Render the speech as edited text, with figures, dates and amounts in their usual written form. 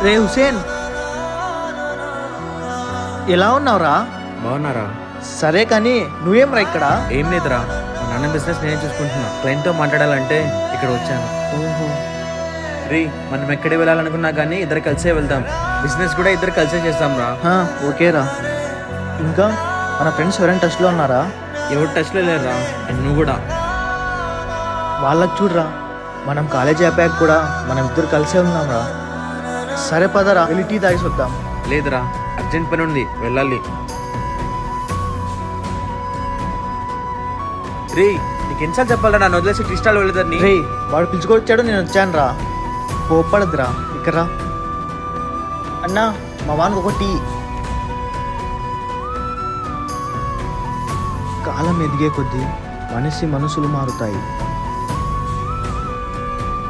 రే హుసేన్, ఎలా ఉన్నావురా? బాగున్నారా? సరే కానీ నువ్వేం రా ఇక్కడ? ఏం లేదురా, మా నాన్న బిజినెస్ నేనే చూసుకుంటున్నా. క్లయింట్తో మాట్లాడాలంటే ఇక్కడ వచ్చాను. ఓహో, రీ, మనం ఎక్కడికి వెళ్ళాలనుకున్నా కానీ ఇద్దరు కలిసే వెళ్తాం. బిజినెస్ కూడా ఇద్దరు కలిసే చేస్తాం రా. ఓకేరా. ఇంకా మన ఫ్రెండ్స్ ఎవరైనా టచ్లో ఉన్నారా? ఎవరు టచ్లో లేరురా, అండ్ నువ్వు కూడా. వాళ్ళకి చూడరా, మనం కాలేజీ అయిపోయాక కూడా మనం ఇద్దరు కలిసే ఉన్నాంరా. సరే పదరా, వెళ్ళి టీ తాగేసి వద్దాం. లేదురా, అర్జెంట్ పని ఉంది, వెళ్ళాలి. రీ, నీకు ఎన్నిసార్లు చెప్పాలరా నన్ను వదిలేసి క్రిస్టాల్ వెళ్ళదని? రే, వాడు పిలుచుకొచ్చాడు, నేను వచ్చాను రా. కోప్పడద్దురా, ఇక్కడ రా. అన్నా, మా వానికి ఒక టీ. కాలం ఎదిగే కొద్దీ మనసులు మారుతాయి.